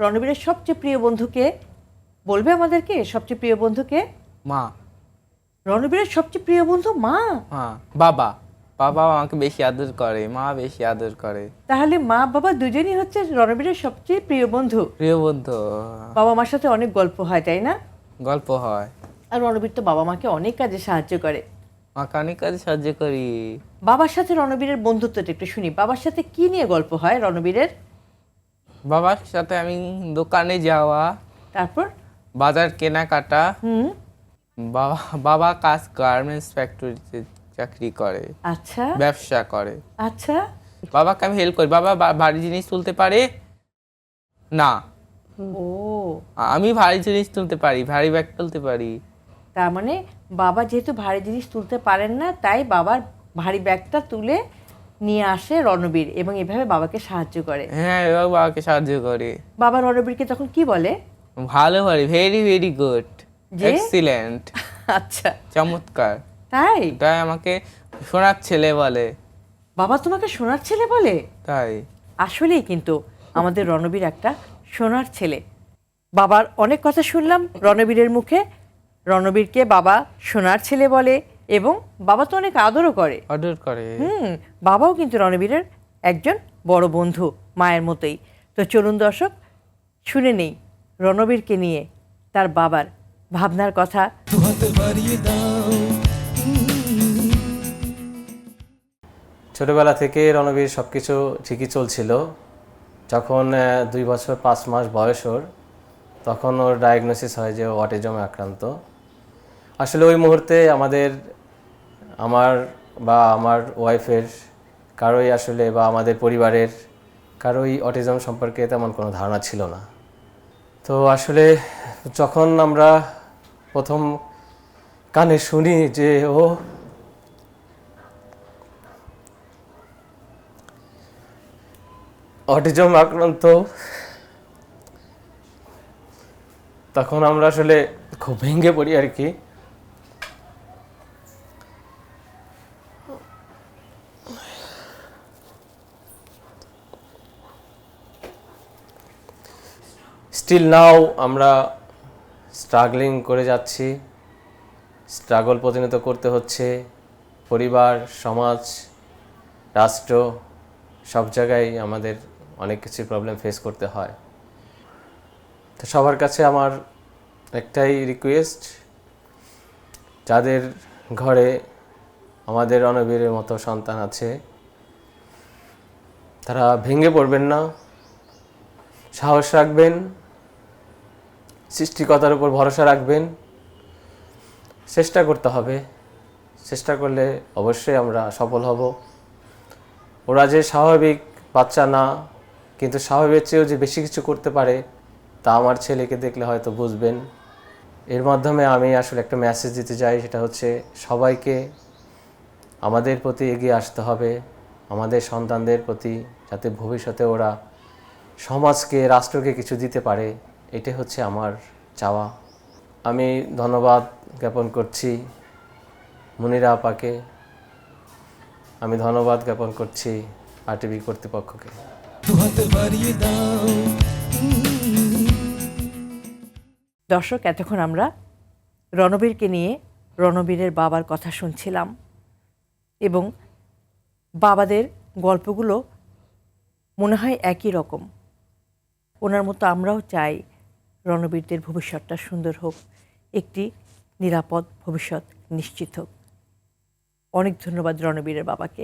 রণবীরের সবচেয়ে প্রিয় বন্ধুকে বলবে আমাদেরকে? সবচেয়ে প্রিয় বন্ধুকে? মা। রণবীরের সবচেয়ে প্রিয় বন্ধু মা? হ্যাঁ, বাবা। বাবা আমাকে বেশি আদর করে, মা বেশি আদর করে। তাহলে মা বাবা দুজনই হচ্ছে রণবীরের সবচেয়ে প্রিয় বন্ধু। প্রিয় বন্ধু। বাবা মার সাথে অনেক গল্প হয়, তাই না? গল্প হয়। আর রণবীর তো বাবা মাকে অনেক কাজে সাহায্য করে। মাকে অনেক কাজে সাহায্য করি। বাবার সাথে রণবীরের বন্ধুত্বটা একটু শুনি। বাবার সাথে কি নিয়ে গল্প হয় রণবীরের? বাবার সাথে আমি দোকানে যাওয়া, তারপর? বাজার কেনাকাটা। হুম। বাবা বাবা কাজ গার্মেন্টস ফ্যাক্টরিতে চাকরি করে, আচ্ছা ব্যবসা করে। আচ্ছা। বাবাকে আমি হেল্প করি। বাবা ভারী জিনিস তুলতে পারে না, ও, আমি ভারী জিনিস তুলতে পারি, ভারী ব্যাগ তুলতে পারি। তার মানে বাবা যেহেতু ভারী জিনিস তুলতে পারেন না, তাই বাবার ভারী ব্যাগটা তুলে নিয়ে আসে রণবীর এবং এভাবে বাবাকে সাহায্য করে। হ্যাঁ, এবার বাবাকে সাহায্য করে। বাবা রণবীরকে তখন কি বলে? ভালো পারি, ভেরি ভেরি গুড, যে? এক্সিলেন্ট, আচ্ছা, চমৎকার। তাই? তাই আমাকে সোনার ছেলে বলে। বাবা তোমাকে সোনার ছেলে বলে? তাই আসলেই কিন্তু আমাদের রণবীর একটা সোনার ছেলে। বাবার অনেক কথা শুনলাম রণবীরের মুখে। রণবীরকে বাবা সোনার ছেলে বলে এবং বাবা তো অনেক আদরও করে। অর্ডার করে। বাবাও কিন্তু রণবীরের একজন বড় বন্ধু, মায়ের মতোই। তো চলুন দর্শক, শুনে নেই রণবীরকে নিয়ে তার বাবার ভাবনার কথা। ছোটবেলা থেকে রণবীর সব কিছু ঠিকই চলছিল। যখন 2 বছর 5 মাস বয়স ওর, তখন ওর ডায়াগনোসিস হয় যে ও অটিজমে আক্রান্ত। আসলে ওই মুহূর্তে আমার ওয়াইফের কারোই আসলে বা আমাদের পরিবারের কারোই অটিজম সম্পর্কে তেমন কোনো ধারণা ছিল না। তো আসলে যখন আমরা প্রথম কানে শুনি যে ও অটিজম আক্রান্ত, তখন আমরা আসলে খুব ভেঙে পড়ি আর কি। স্টিল নাও আমরা স্ট্রাগলিং করে যাচ্ছি, স্ট্রাগল প্রতিনিয়ত করতে হচ্ছে। পরিবার, সমাজ, রাষ্ট্র সব জায়গায় আমাদের অনেক কিছু প্রবলেম ফেস করতে হয়। তো সবার কাছে আমার একটাই রিকোয়েস্ট, যাদের ঘরে আমাদের রণবীরের মতো সন্তান আছে, তারা ভেঙে পড়বেন না, সাহস রাখবেন, সৃষ্টিকর্তার উপর ভরসা রাখবেন। চেষ্টা করতে হবে, চেষ্টা করলে অবশ্যই আমরা সফল হব। ওরা যে স্বাভাবিক বাচ্চা না, কিন্তু স্বাভাবিকের চেয়েও যে বেশি কিছু করতে পারে, তা আমার ছেলেকে দেখলে হয়তো বুঝবেন। এর মাধ্যমে আমি আসলে একটা মেসেজ দিতে চাই, সেটা হচ্ছে সবাইকে আমাদের প্রতি এগিয়ে আসতে হবে, আমাদের সন্তানদের প্রতি, যাতে ভবিষ্যতে ওরা সমাজকে, রাষ্ট্রকে কিছু দিতে পারে। এটাই হচ্ছে আমার চাওয়া। আমি ধন্যবাদ জ্ঞাপন করছি মুনিরা আপাকে, আমি ধন্যবাদ জ্ঞাপন করছি আরটিভি কর্তৃপক্ষকে। দর্শক, এতক্ষণ আমরা রণবীরকে নিয়ে রণবীরের বাবার কথা শুনছিলাম এবং বাবাদের গল্পগুলো মনে হয় একই রকম। ওনার মতো আমরাও চাই রণবীরদের ভবিষ্যৎটা সুন্দর হোক, একটি নিরাপদ ভবিষ্যৎ নিশ্চিত হোক। অনেক ধন্যবাদ রণবীরের বাবাকে।